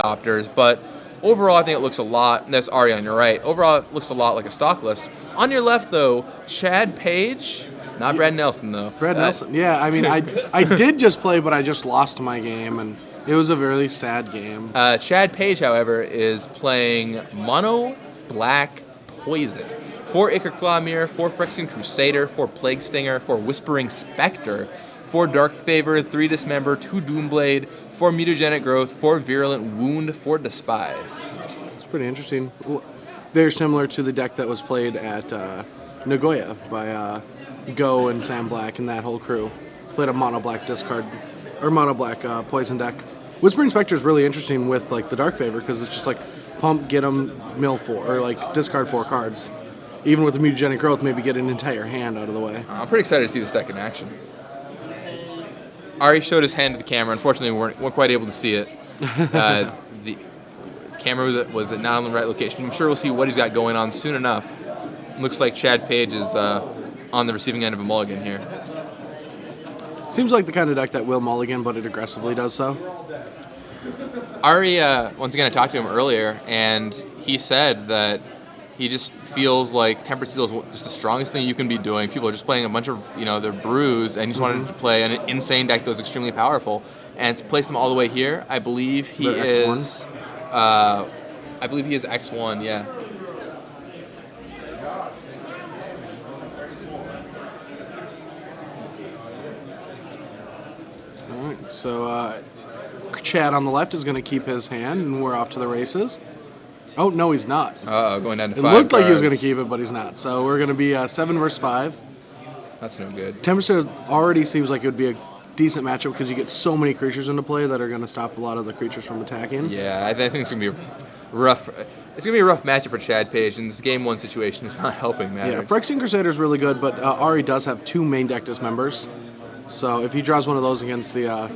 Opters, but overall I think it looks a lot, and that's Ari on your right, overall it looks a lot like a stock list. On your left, though, Chad Page, not Brad Nelson, though. Brad Nelson, yeah, I mean, I did just play, but I just lost my game, and it was a really sad game. Chad Page, however, is playing Mono Black Poison. 4 Ichor Clawmere, 4 Phyrexian Crusader, 4 Plague Stinger, 4 Whispering Spectre, 4 Dark Favor, 3 Dismember, 2 Doomblade, 4 Mutagenic Growth, 4 Virulent Wound, 4 Despise. It's pretty interesting. Very similar to the deck that was played at Nagoya by Go and Sam Black and that whole crew. Played a mono black discard or mono black poison deck. Whispering Spectre is really interesting with like the Dark Favor because it's just like pump, get them, mill 4 or like discard 4 cards. Even with the Mutagenic Growth, maybe get an entire hand out of the way. I'm pretty excited to see this deck in action. Ari showed his hand to the camera. Unfortunately, we weren't quite able to see it. The camera was not on the right location. I'm sure we'll see what he's got going on soon enough. Looks like Chad Page is on the receiving end of a mulligan here. Seems like the kind of deck that will mulligan, but it aggressively does so. Ari, once again, I talked to him earlier, and he said that he just feels like Tempered Steel is just the strongest thing you can be doing. People are just playing a bunch of, their brews, and he just wanted to play an insane deck that was extremely powerful. And it's placed him all the way here. I believe he is... I believe he is X1, yeah. All right, so Chad on the left is going to keep his hand, and we're off to the races. Oh, no, he's not. Going down to 5 It looked like he was cards. going to keep it, but he's not. So we're going to be 7 versus 5. That's no good. Temperature already seems like it would be a decent matchup because you get so many creatures into play that are going to stop a lot of the creatures from attacking. Yeah, I think it's going to be rough. It's going to be a rough matchup for Chad Page, and this game 1 situation is not helping matters. Yeah, Phyrexian Crusader is really good, but Ari does have 2 main deck Dismembers. So if he draws one of those against the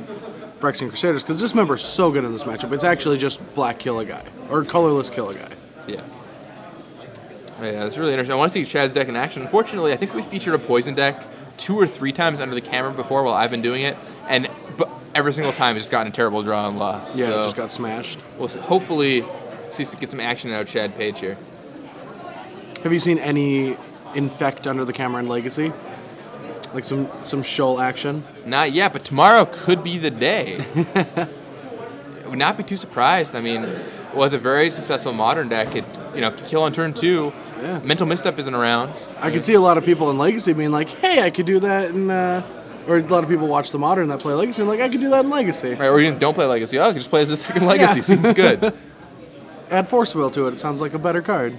Phyrexian Crusaders, because Dismember is so good in this matchup, it's actually just black kill a guy, or colorless kill a guy. Yeah. Yeah, it's really interesting. I want to see Chad's deck in action. Unfortunately, I think we featured a poison deck 2 or 3 times under the camera before while I've been doing it, and every single time it's just gotten a terrible draw and lost. Yeah, so it just got smashed. We'll hopefully get some action out of Chad Page here. Have you seen any Infect under the camera in Legacy? Like some shoal action? Not yet, but tomorrow could be the day. I would not be too surprised. I mean, it was a very successful modern deck. It could kill on turn 2. Yeah. Mental Misstep isn't around. I could see a lot of people in Legacy being like, hey, I could do that in... or a lot of people watch the Modern that play Legacy and like, I could do that in Legacy. Right, or even don't play Legacy. Oh, I could just play the second Legacy. Yeah. Seems good. Add Force Will to it. It sounds like a better card.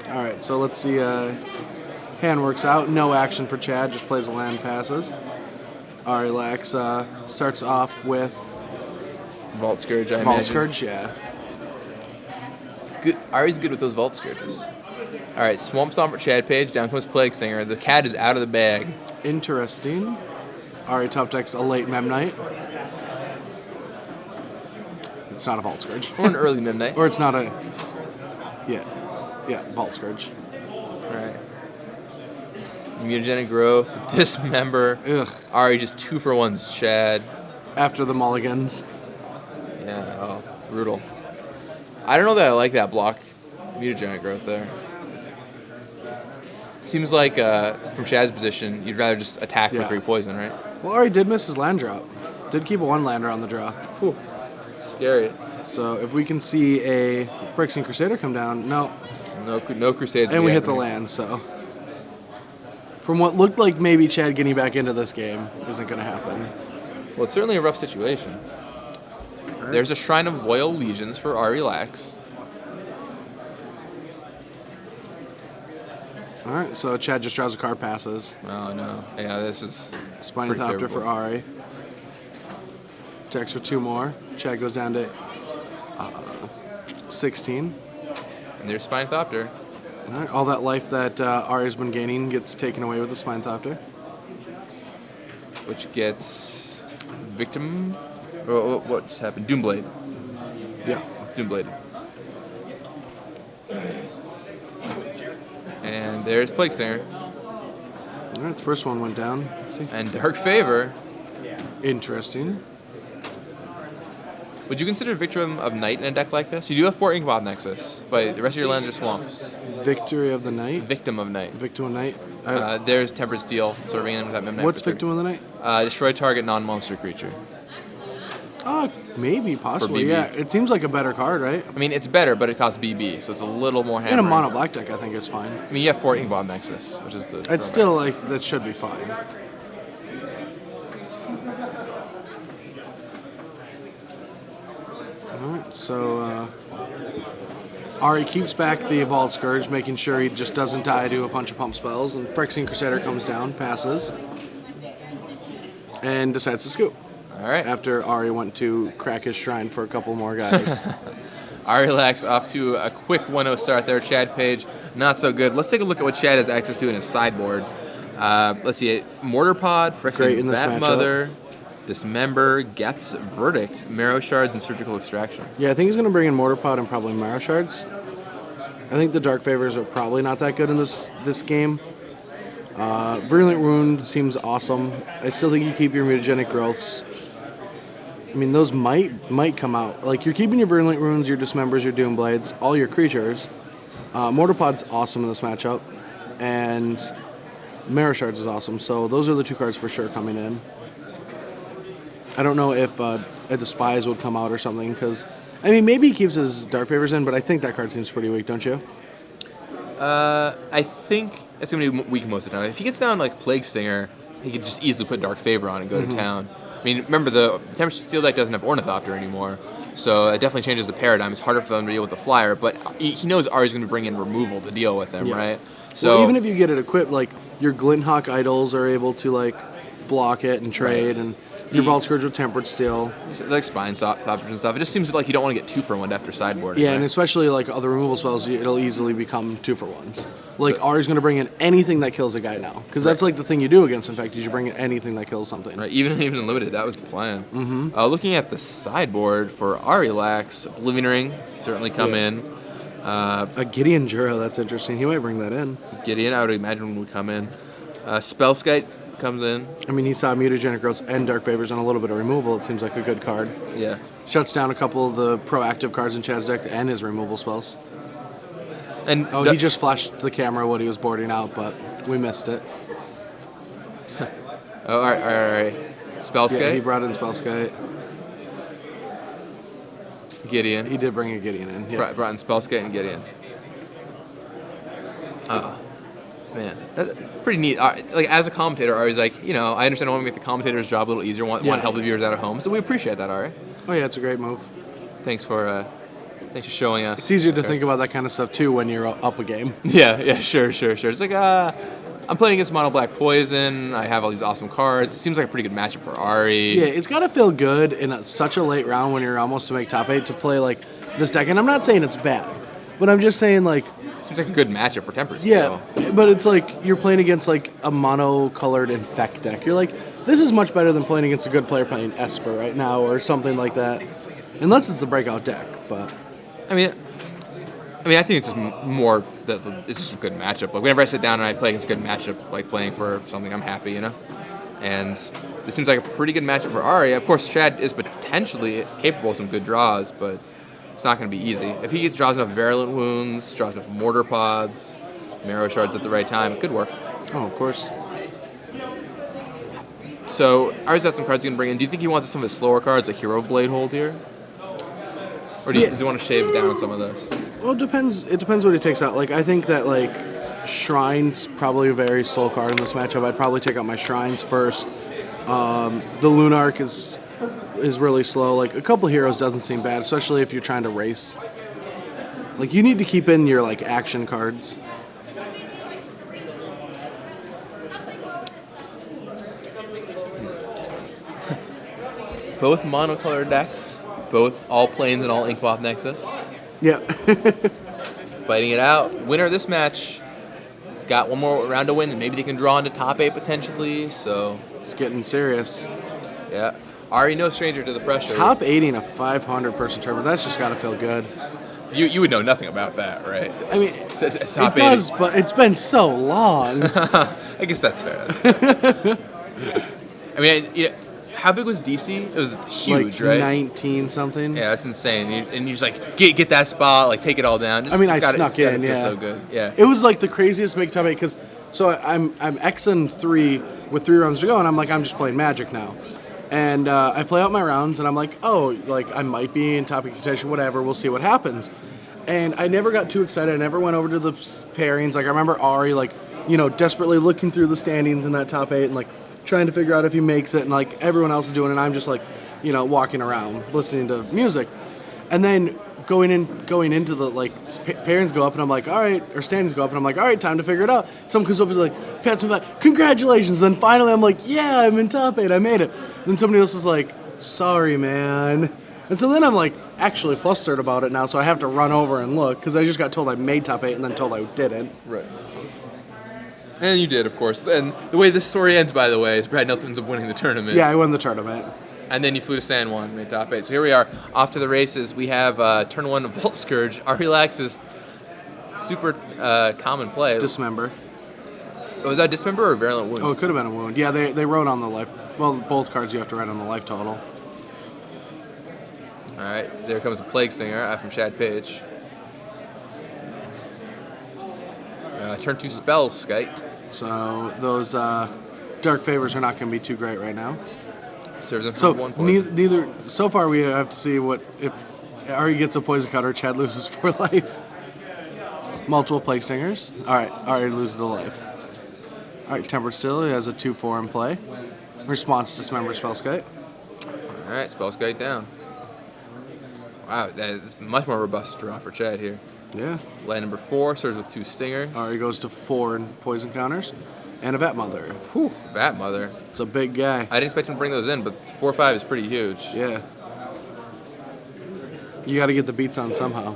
All right, so let's see. Hand works out. No action for Chad. Just plays the land, passes. Ari Lax starts off with... Vault Scourge, I imagine. Vault Scourge, yeah. Good. Ari's good with those Vault Scourges. All right, Swamp Stomp for Chad Page. Down comes Plague Singer. The cat is out of the bag. Interesting. Ari top decks a late Memnite. It's not a Vault Scourge. Or an early Memnite. Or it's not a... Yeah, Vault Scourge. All right. Mutagenic Growth, Dismember. Ugh. Ari just 2 for 1's Chad. After the mulligans. Yeah, brutal. I don't know that I like that block Mutagenic Growth there. Seems like from Chad's position, you'd rather just attack for 3 poison, right? Well, Ari did miss his land drop. Did keep a 1-lander on the draw. Whew. Scary. So if we can see a Phyrexian Crusader come down, no Crusades. And we hit the land, so... From what looked like maybe Chad getting back into this game isn't going to happen. Well, it's certainly a rough situation. Right. There's a Shrine of Loyal Legions for Ari Lax. All right, so Chad just draws a card, passes. Oh, no. Yeah, this is Spinethopter for Ari. Attacks for 2 more. Chad goes down to 16. And there's Spinethopter. All right, all that life that Ari's been gaining gets taken away with the Spinethopter. Which gets Victim... Oh, what just happened? Doomblade. Yeah. Doomblade. And there's Plague Stinger. All right, the first one went down. Let's see. And Dark Favor. Interesting. Would you consider Victim of Night in a deck like this? You do have 4 Inkmoth Nexus, but the rest of your lands are swamps. Victory of the Night? Victim of Night. Victim of Night? There's Tempered Steel, serving in with that Midnight. What's Victim of the Night? Destroy target non-monster creature. Maybe, possibly, yeah. It seems like a better card, right? I mean, it's better, but it costs BB, so it's a little more hammering. In a mono black deck, I think it's fine. I mean, you have 4 Inkmoth Nexus, which is the... It's still, like, that should be fine. Alright, so, Ari keeps back the Evolved Scourge, making sure he just doesn't die to a bunch of pump spells, and Phyrexian Crusader comes down, passes, and decides to scoop. All right. After Ari went to crack his shrine for a couple more guys. Arilax off to a quick 1-0 start there. Chad Page, not so good. Let's take a look at what Chad has access to in his sideboard. Let's see. Mortar Pod, Phyrexian Bat Mother, Dismember, Geth's Verdict, Marrow Shards, and Surgical Extraction. Yeah, I think he's going to bring in Mortar Pod and probably Marrow Shards. I think the Dark Favors are probably not that good in this game. Virulent Wound seems awesome. I still think you keep your Mutagenic Growths. I mean, those might come out. Like, you're keeping your Virulent Runes, your Dismembers, your Doomblades, all your creatures. Mortar Pod's awesome in this matchup. And Marrow Shards is awesome. So those are the 2 cards for sure coming in. I don't know if a Despise would come out or something, because, I mean, maybe he keeps his Dark Favors in, but I think that card seems pretty weak, don't you? I think it's going to be weak most of the time. If he gets down, like, Plague Stinger, he could just easily put Dark Favor on and go to town. I mean, remember, the Tempered Steel deck doesn't have Ornithopter anymore, so it definitely changes the paradigm. It's harder for them to deal with the flyer, but he knows Ari's going to bring in removal to deal with them, right? So well, even if you get it equipped, like, your Glinthawk Idols are able to, like, block it and trade, and your Vault Scourge with Tempered Steel. Like Spine Stoppers and stuff. It just seems like you don't want to get 2-for-1 after sideboard. Yeah, right? And especially, like, other removal spells, it'll easily become 2-for-1s. Like, Ari's going to bring in anything that kills a guy now. Because that's, like, the thing you do against Infect, is you bring in anything that kills something. Right, even in Limited, that was the plan. Looking at the sideboard for Arilax, Oblivion Ring certainly come in. A Gideon Jura, that's interesting. He might bring that in. Gideon, I would imagine, would come in. Spellskite comes in. I mean, he saw Mutagenic Growths and Dark Favors and a little bit of removal. It seems like a good card. Yeah. Shuts down a couple of the proactive cards in Chad's deck and his removal spells. And he just flashed the camera what he was boarding out, but we missed it. All right. Spellskite? Yeah, he brought in Spellskite. Gideon. He did bring a Gideon in. Yeah. Brought in Spellskite and Gideon. Man, that's pretty neat. Like, as a commentator, Ari's like, I understand I want to make the commentator's job a little easier, want to help the viewers out at home, so we appreciate that, Ari. Oh yeah, it's a great move. Thanks for showing us. It's easier to think about that kind of stuff too when you're up a game. Yeah, sure. It's like, I'm playing against Mono Black Poison. I have all these awesome cards. It seems like a pretty good matchup for Ari. Yeah, it's got to feel good in such a late round when you're almost to make top 8 to play like this deck. And I'm not saying it's bad, but I'm just saying, like, seems like a good matchup for Tempered Steel. Yeah, but it's like you're playing against like a mono-colored Infect deck. You're like, this is much better than playing against a good player playing Esper right now or something like that. Unless it's the breakout deck, but I mean, I think it's just more that it's just a good matchup. Like, whenever I sit down and I play against a good matchup, like playing for something, I'm happy, And this seems like a pretty good matchup for Ari. Of course, Chad is potentially capable of some good draws, but it's not going to be easy. If he draws enough Virulent Wounds, draws enough Mortar Pods, Marrow Shards at the right time, it could work. Oh, of course. So, Ari's got some cards he's going to bring in. Do you think he wants some of his slower cards, like Hero Blade Hold here? Or do you want to shave down some of those? Well, it depends what he takes out. Like, I think that, like, Shrine's probably a very slow card in this matchup. I'd probably take out my Shrines first. The Lunarch is really slow. Like, a couple heroes doesn't seem bad, especially if you're trying to race. Like, you need to keep in your, like, action cards. Both monocolored decks, both all planes and all Inkmoth Nexus. Yeah. Fighting it out. Winner of this match has got one more round to win, and maybe they can draw into top 8 potentially, so it's getting serious. Yeah. Ari, no stranger to the pressure. Top 80 in a 500-person tournament, that's just got to feel good. You would know nothing about that, right? I mean, it does, but it's been so long. I guess that's fair. I mean, How big was DC? It was huge, like right? 19 something. Yeah, that's insane. And you just like get that spot, like take it all down. Just, I mean, I gotta, snuck in. Yeah, so good. Yeah. It was like the craziest make top 8 because I'm Xing 3 with 3 rounds to go, and I'm just playing Magic now. And I play out my rounds, and I'm like, oh, like I might be in top 8 contention, whatever. We'll see what happens. And I never got too excited. I never went over to the pairings. Like I remember Ari, like desperately looking through the standings in that top 8 and like trying to figure out if he makes it, and like everyone else is doing it, and I'm just like, walking around listening to music. And then going into the like pairings go up, and I'm like, all right, or standings go up, and I'm like, all right, time to figure it out. Someone comes up and like pats me back, congratulations. Then finally I'm like, yeah, I'm in top 8, I made it. Then somebody else is like, sorry, man. And so then I'm like actually flustered about it now, so I have to run over and look because I just got told I made top 8 and then told I didn't. Right. And you did, of course. And the way this story ends, by the way, is Brad Nelson ends up winning the tournament. Yeah, I won the tournament. And then you flew to San Juan, made top 8. So here we are, off to the races. We have turn 1 of Volt Scourge. Our Relax is super common play. Dismember. Was that Dismember or Virulent Wound? Oh, it could have been a wound. Yeah, they wrote on the life. Well, both cards you have to write on the life total. All right, there comes a Plague Stinger from Chad Page. Turn 2 Spell Skite. So those Dark Favors are not going to be too great right now. Serves him for 1 point. Neither. So far, we have to see if Ari gets a Poison Cut or Chad loses 4 life. Multiple Plague Stingers. All right, Ari loses the life. All right, Tempered Still. He has a 2/4 in play. Response Dismember Spellskite. All right, Spellskite down. Wow, that is much more robust draw for Chad here. Yeah. Land number 4 serves with 2 Stingers. Ari goes to 4 in poison counters. And a Vat Mother. Whew, Vat Mother. It's a big guy. I didn't expect him to bring those in, but 4/5 is pretty huge. Yeah. You got to get the beats on somehow.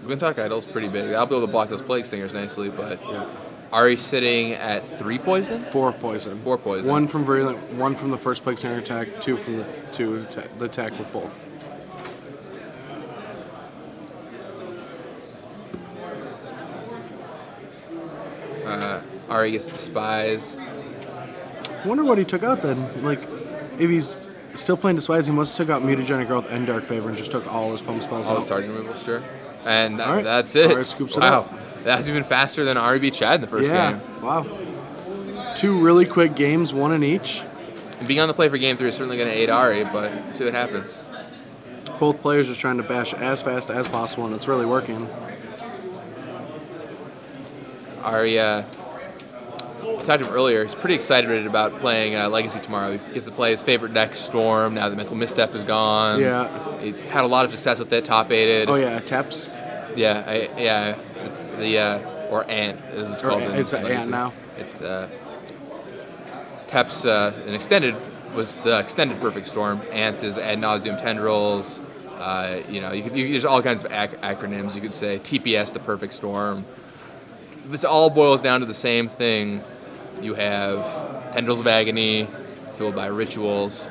Gwyntalk Idol's pretty big. I'll be able to block those Plague Stingers nicely, but Yeah. Ari sitting at 3 poison? 4 poison. 4 poison. 1 from Virulent, 1 from the first Plague Stinger attack, 2 from the attack with both. Ari gets Despised. I wonder what he took out then. Like, if he's still playing Despise, he must have took out Mutagenic Growth and Dark Favor and just took all his pump spells All out. his target removal, sure. And All right. that's it. Ari scoops it wow. up. That was even faster than Ari beat Chad in the first game. Wow. 2 really quick games, 1 in each. And being on the play for game 3 is certainly going to aid Ari, but we'll see what happens. Both players just trying to bash as fast as possible, and it's really working. Ari, I talked to him earlier. He's pretty excited about playing Legacy tomorrow. He gets to play his favorite deck, Storm. Now the Mental Misstep is gone. Yeah. He had a lot of success with it, top-aided. Oh, yeah, Teps. Yeah. Or Ant, as it's called. It's an Legacy. Ant now. It's Teps, an extended, was the extended Perfect Storm. Ant is Ad Nauseam Tendrils. There's all kinds of acronyms. You could say TPS, the Perfect Storm. It all boils down to the same thing. You have Tendrils of Agony, fueled by rituals.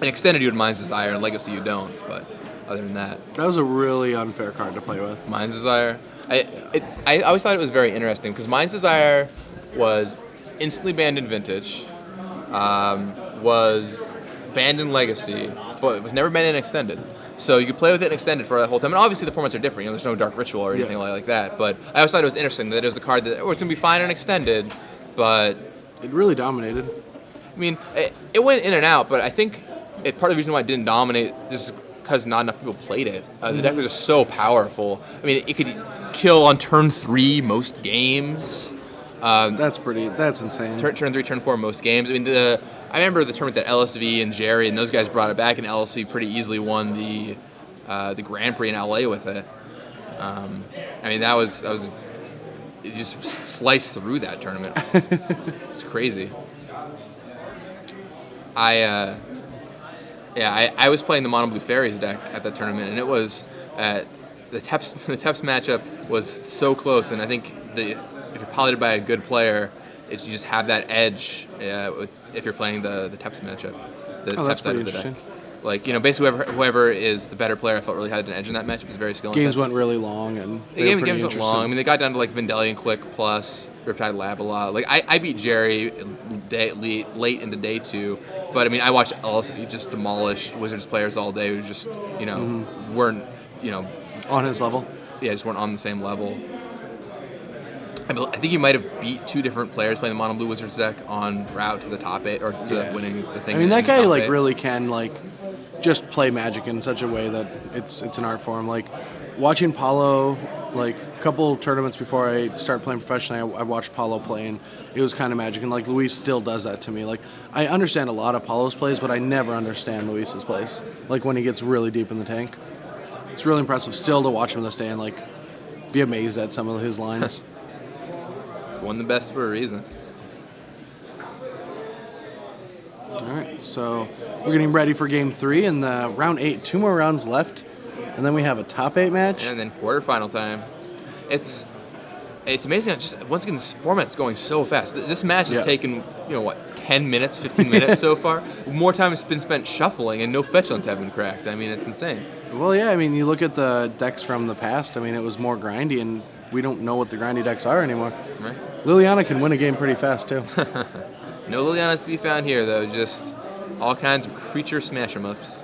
And extended you would Mind's Desire, and Legacy you don't. But other than that, That was a really unfair card to play with. Mind's Desire. I always thought it was very interesting because Mind's Desire was instantly banned in Vintage, was banned in Legacy, but it was never banned in Extended. So you could play with it in Extended for that whole time. And obviously the formats are different. There's no Dark Ritual or anything like that. But I always thought it was interesting that it was a card that, it's going to be fine in Extended, but... It really dominated. I mean, it went in and out, but I think part of the reason why it didn't dominate is because not enough people played it. The deck was just so powerful. I mean, it could kill on turn 3 most games. That's insane. Turn 3, turn 4 most games. I mean, I remember the tournament that LSV and Jerry and those guys brought it back, and LSV pretty easily won the Grand Prix in LA with it. I mean, that was it just sliced through that tournament. It's crazy. I was playing the Mono Blue Fairies deck at that tournament, and it was the Teps matchup was so close, and I think if you're piloted by a good player, you just have that edge if you're playing the Teps matchup, the Teps side of the deck. Like, basically whoever is the better player, I felt really had an edge in that match. It was very skill Games intensive. went really long, and Games went long. I mean, they got down to like Vendelian Click plus Riptide Lab a lot. Like, I beat Jerry late into day 2, but I mean, I watched LSD just demolished Wizards players all day who just, weren't, on his level. Yeah, just weren't on the same level. I think you might have beat 2 different players playing the Mono Blue Wizards deck on route to the top 8 or to winning the thing. I mean, that guy like 8. really can like just play Magic in such a way that it's an art form. Like watching Paulo, like a couple tournaments before I started playing professionally, I watched Paulo play, and it was kind of Magic. And like Luis still does that to me. Like I understand a lot of Paulo's plays, but I never understand Luis's plays. Like when he gets really deep in the tank, it's really impressive still to watch him this day and like be amazed at some of his lines. Won the best for a reason. All right, so we're getting ready for Game 3 in the round 8. 2 more rounds left, and then we have a top 8 match. And then quarterfinal time. It's amazing. Just once again, this format's going so fast. This match has taken 10 minutes, 15 minutes so far. More time has been spent shuffling, and no fetchlands have been cracked. I mean, it's insane. Well, yeah. I mean, you look at the decks from the past. I mean, it was more grindy, and we don't know what the grindy decks are anymore. Right. Liliana can win a game pretty fast, too. No Lilianas to be found here, though. Just all kinds of creature smash-em-ups.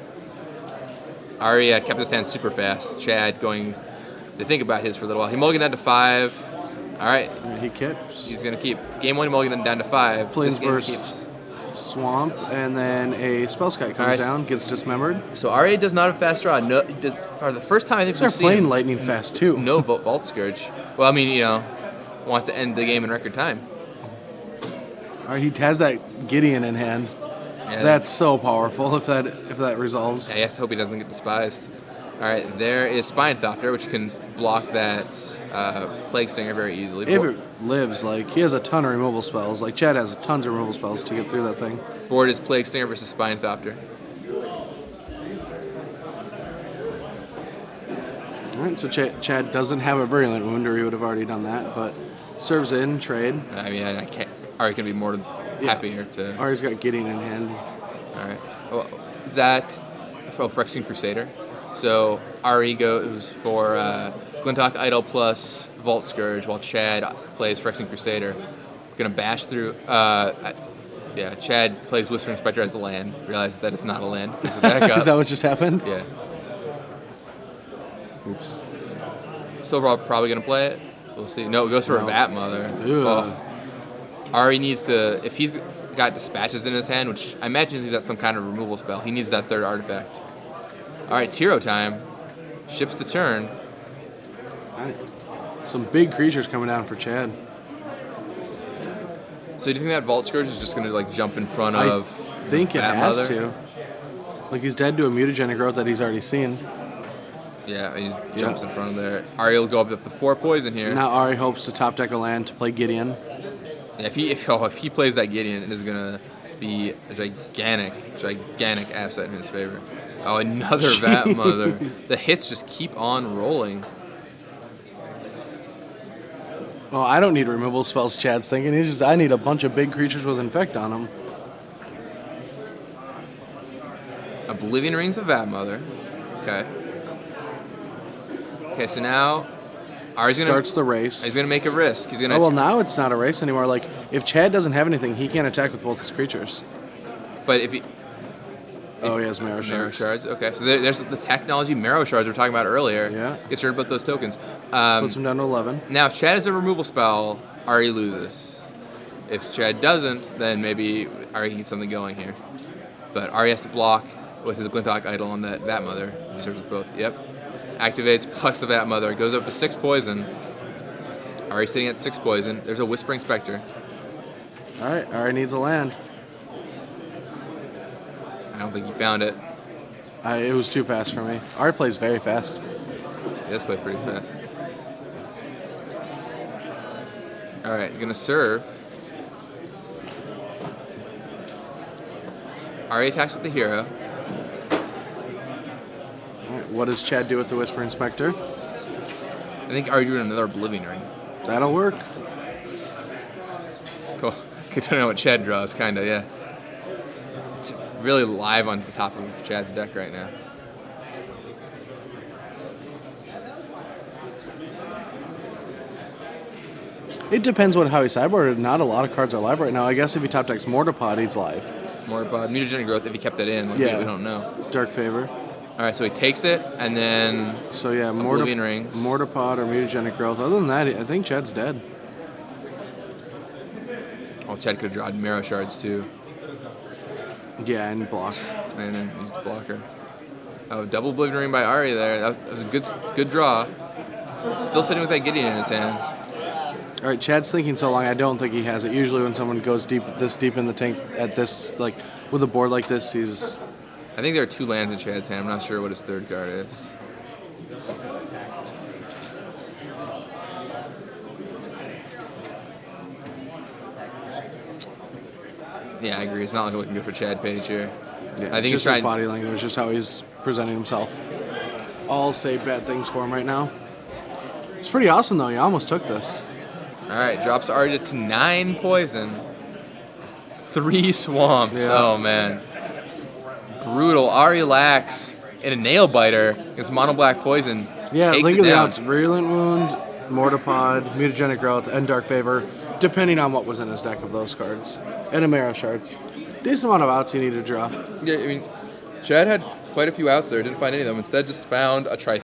Ari kept his hand super fast. Chad going to think about his for a little while. He mulliganed down to 5. All right. He keeps. He's going to keep. Game 1, he mulliganed down to 5. Plays versus Swamp, and then a Spellskite comes down, gets dismembered. So Ari does not have fast draw. No, for the first time I think we've seen playing Lightning fast, too. No Vault Scourge. Well, I mean, want to end the game in record time. All right, he has that Gideon in hand. Yeah, that's so powerful if that resolves. Yeah, he has to hope he doesn't get despised. All right, there is Spinethopter, which can block that Plague Stinger very easily. If it lives, like, he has a ton of removal spells. Like, Chad has tons of removal spells to get through that thing. Board is Plague Stinger versus Spinethopter. All right, so Chad doesn't have a Virulent Wound, or he would have already done that, but serves in, trade. I mean, I can't. Ari can be more than happy here to. Ari's got Gideon in hand. All right. Well, is that Phyrexian Crusader? So Ari goes for Glintock Idol plus Vault Scourge, while Chad plays Phyrexian Crusader. We're gonna bash through. Chad plays Whispering Spectre as a land. Realizes that it's not a land. Brings it back up. Is that what just happened? Yeah. Oops. Still probably gonna play it. We'll see. No, it goes for a Vat Mother. Oh. Ari needs to, if he's got Dispatches in his hand, which I imagine he's got some kind of removal spell, he needs that 3rd artifact. All right, it's hero time. Ships the turn. Right. Some big creatures coming down for Chad. So do you think that Vault Scourge is just going to like jump in front of I think it has to. Like he's dead to a Mutagenic Growth that he's already seen. Yeah, he just jumps in front of there. Ari will go up to 4 poison here. Now Ari hopes to top deck a land to play Gideon. Yeah, if he plays that Gideon, it is going to be a gigantic asset in his favor. Oh, another Vat Mother. The hits just keep on rolling. Well, I don't need removal spells, Chad's thinking. I need a bunch of big creatures with Infect on them. Oblivion Ring's a Vat Mother. Okay. Okay, so now Ari's gonna starts the race. He's gonna make a risk. He's gonna. Oh well, now it's not a race anymore. Like if Chad doesn't have anything, he can't attack with both his creatures. But if he. He has Marrow Shards. Marrow Shards. Okay, so there's the technology Marrow Shards we were talking about earlier. Yeah. Get started about those tokens. Puts him down to 11. Now, if Chad has a removal spell, Ari loses. If Chad doesn't, then maybe Ari can get something going here. But Ari has to block with his Glintock Idol on that Vat Mother. He serves with both. Yep. Activates, plucks the Vat Mother, goes up to 6 poison. Ari's sitting at 6 poison. There's a Whispering Spectre. All right, Ari needs a land. I don't think he found it. It was too fast for me. Ari plays very fast. He does play pretty fast. All right, you're gonna serve. Ari attacks with the hero. All right, what does Chad do with the Whispering Spectre? I think Ari doing another Oblivion Ring. That'll work. Cool. Good to know what Chad draws, kinda, yeah. really live on the top of Chad's deck right now. It depends on how he sideboarded. Not a lot of cards are live right now. I guess if he top decks Mortapod, he's live. Mortapod, mutagenic growth. If he kept it in, like, yeah, we don't know. Dark Favor. All right, so he takes it, and then so yeah, Oblivion Rings, Mortapod or mutagenic growth. Other than that, I think Chad's dead. Oh, Chad could have drawn Marrow Shards too. Yeah, and block. And then used the blocker. Oh, double Oblivion Ring by Ari there. That was a good draw. Still sitting with that Gideon in his hand. All right, Chad's thinking so long. I don't think he has it. Usually, when someone goes deep in the tank at this, like with a board like this, he's. I think there are 2 lands in Chad's hand. I'm not sure what his third card is. Yeah, I agree. It's not looking good for Chad Page here. Yeah, I think just he's trying. His body language, just how he's presenting himself. All say bad things for him right now. It's pretty awesome though. You almost took this. All right, drops Arya to 9 poison, 3 swamps. Yeah. Oh man, brutal. Arya Lax in a nail biter against mono black poison. Yeah, takes think it of the down. odds: Virulent Wound, Mortapod, Mutagenic Growth, and Dark Favor, depending on what was in his deck of those cards, and a Marrow Shards. Decent amount of outs you need to draw. Yeah, I mean, Chad had quite a few outs there. Didn't find any of them. Instead, just found a